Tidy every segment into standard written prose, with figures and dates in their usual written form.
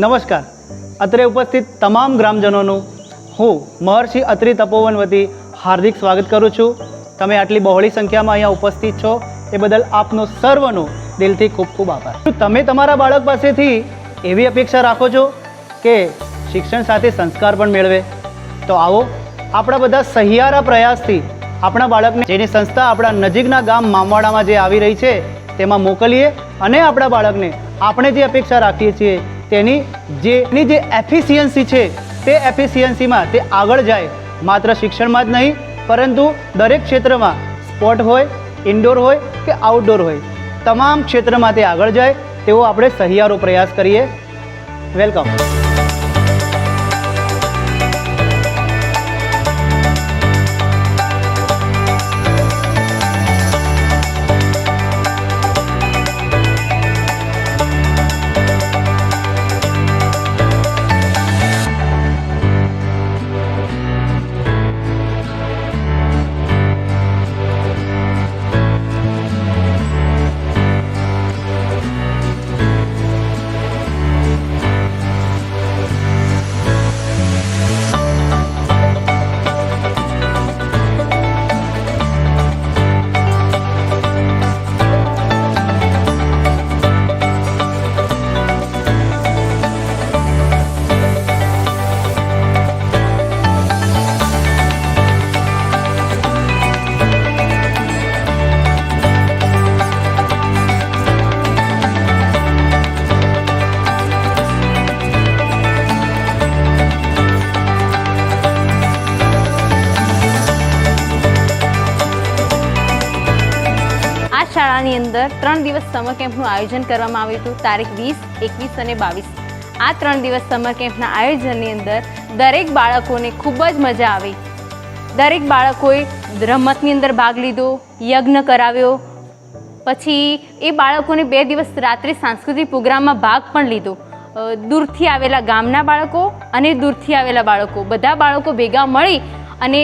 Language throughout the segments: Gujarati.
નમસ્કાર. અત્રે ઉપસ્થિત તમામ ગ્રામજનોનું હું મહર્ષિ અત્રિ તપોવન વતી હાર્દિક સ્વાગત કરું છું. તમે આટલી બહોળી સંખ્યામાં અહીંયા ઉપસ્થિત છો એ બદલ આપનો સર્વનો દિલથી ખૂબ ખૂબ આભાર. તમે તમારા બાળક પાસેથી એવી અપેક્ષા રાખો છો કે શિક્ષણ સાથે સંસ્કાર પણ મેળવે? તો આવો આપણા બધા સહિયારા પ્રયાસથી આપણા બાળકને, જેની સંસ્થા આપણા નજીકના ગામ મામવાડામાં જે આવી રહી છે તેમાં મોકલીએ અને આપણા બાળકને આપણે જે અપેક્ષા રાખીએ છીએ તેની જે એફિશિયન્સી છે તે એફિશિયન્સીમાં તે આગળ જાય. માત્ર શિક્ષણમાં જ નહીં પરંતુ દરેક ક્ષેત્રમાં, સ્પોર્ટ હોય, ઇન્ડોર હોય કે આઉટડોર હોય, તમામ ક્ષેત્રમાં તે આગળ જાય તેવો આપણે સહિયારો પ્રયાસ કરીએ. વેલકમ. શાળાની અંદર 3 દિવસ સમર કેમ્પનું આયોજન કરવામાં આવ્યું હતું. તારીખ 20, 21 અને 22. આ 3 દિવસ સમર કેમ્પના આયોજનની અંદર દરેક બાળકોને ખૂબ જ મજા આવી. દરેક બાળકોએ રમતની અંદર ભાગ લીધો, યજ્ઞ કરાવ્યો. પછી એ બાળકોને 2 દિવસ રાત્રે સાંસ્કૃતિક પ્રોગ્રામમાં ભાગ પણ લીધો. દૂરથી આવેલા ગામના બાળકો અને દૂરથી આવેલા બાળકો, બધા બાળકો ભેગા મળી અને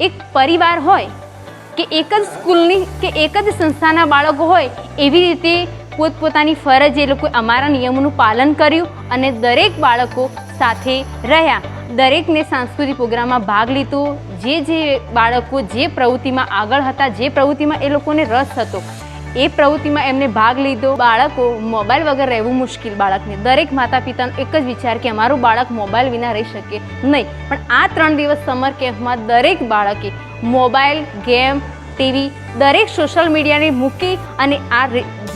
એક પરિવાર હોય કે એક જ સ્કૂલની કે એક જ સંસ્થાના બાળકો હોય એવી રીતે પોતપોતાની ફરજ એ લોકોએ અમારા નિયમોનું પાલન કર્યું અને દરેક બાળકો સાથે રહ્યા. દરેકને સાંસ્કૃતિક પ્રોગ્રામમાં ભાગ લીધો. જે બાળકો જે પ્રવૃત્તિમાં આગળ હતા, જે પ્રવૃત્તિમાં એ લોકોને રસ હતો એ પ્રવૃત્તિમાં એમને ભાગ લીધો. બાળકો મોબાઈલ વગર રહેવું મુશ્કેલ. બાળકને દરેક માતા પિતાનો એક જ વિચાર કે અમારું બાળક મોબાઈલ વિના રહી શકે નહીં. પણ આ 3 દિવસ સમર કેમ્પમાં દરેક બાળકે મોબાઈલ, ગેમ, ટીવી, દરેક સોશિયલ મીડિયાને મૂકી અને આ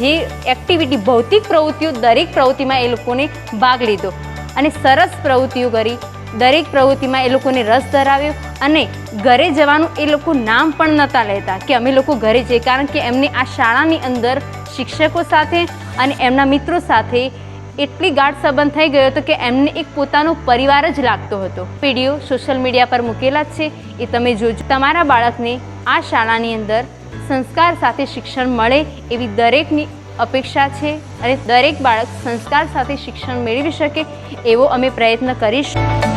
જે એક્ટિવિટી, ભૌતિક પ્રવૃત્તિઓ, દરેક પ્રવૃત્તિમાં એ લોકોને ભાગ લીધો અને સરસ પ્રવૃત્તિઓ કરી. દરેક પ્રવૃત્તિમાં એ લોકોને રસ ધરાવ્યો અને ઘરે જવાનું એ લોકો નામ પણ નહોતા લેતા કે અમે લોકો ઘરે જઈએ, કારણ કે એમને આ શાળાની અંદર શિક્ષકો સાથે અને એમના મિત્રો સાથે એટલી ગાઢ સંબંધ થઈ ગયો હતો કે એમને એક પોતાનો પરિવાર જ લાગતો હતો. વિડીયો સોશિયલ મીડિયા પર મૂકેલા જ છે, એ તમે જોજો. તમારા બાળકને આ શાળાની અંદર સંસ્કાર સાથે શિક્ષણ મળે એવી દરેકની અપેક્ષા છે અને દરેક બાળક સંસ્કાર સાથે શિક્ષણ મેળવી શકે એવો અમે પ્રયત્ન કરીશું.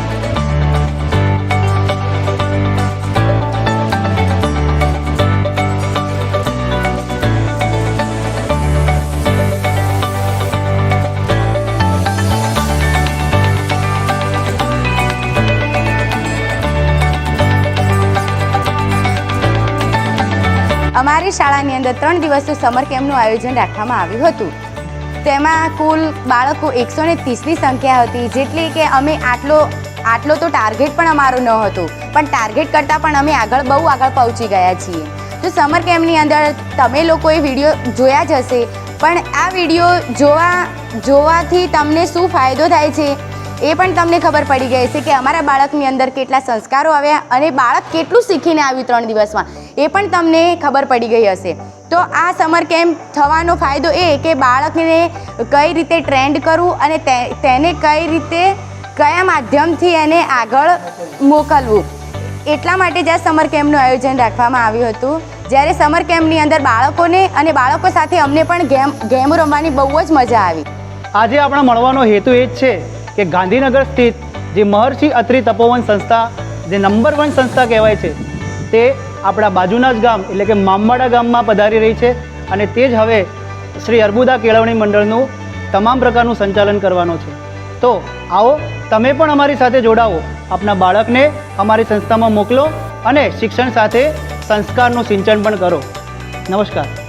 અમારી શાળાની અંદર 3 દિવસનું સમર કેમ્પનું આયોજન રાખવામાં આવ્યું હતું. તેમાં કુલ બાળકો 130ની સંખ્યા હતી, જેટલી કે અમે આટલો તો ટાર્ગેટ પણ અમારો ન હતો, પણ ટાર્ગેટ કરતાં પણ અમે બહુ આગળ પહોંચી ગયા છીએ. તો સમર કેમ્પની અંદર તમે લોકોએ વિડીયો જોયા જ હશે, પણ આ વિડીયો જોવાથી તમને શું ફાયદો થાય છે એ પણ તમને ખબર પડી ગઈ છે કે અમારા બાળકની અંદર કેટલા સંસ્કારો આવ્યા અને બાળક કેટલું શીખીને આવ્યું 3 દિવસમાં એ પણ તમને ખબર પડી ગઈ હશે. તો આ સમર કેમ્પ થવાનો ફાયદો એ કે બાળકને કઈ રીતે ટ્રેન્ડ કરવું અને તેને કઈ રીતે, કયા માધ્યમથી એને આગળ મોકલવું, એટલા માટે જ આ સમર કેમ્પનું આયોજન રાખવામાં આવ્યું હતું. જ્યારે સમર કેમ્પની અંદર બાળકોને અને બાળકો સાથે અમને પણ ગેમ રમવાની બહુ જ મજા આવી. આજે આપણા મળવાનો હેતુ એ જ છે કે ગાંધીનગર સ્થિત જે મહર્ષિ અત્રિ તપોવન સંસ્થા, જે નંબર 1 સંસ્થા કહેવાય છે, તે આપણા બાજુના જ ગામ એટલે કે મામવાડા ગામમાં પધારી રહી છે અને તે જ હવે શ્રી અર્બુદા કેળવણી મંડળનું તમામ પ્રકારનું સંચાલન કરવાનો છે. તો આવો તમે પણ અમારી સાથે જોડાવો, આપના બાળકને અમારી સંસ્થામાં મોકલો અને શિક્ષણ સાથે સંસ્કારનું સિંચન પણ કરો. નમસ્કાર.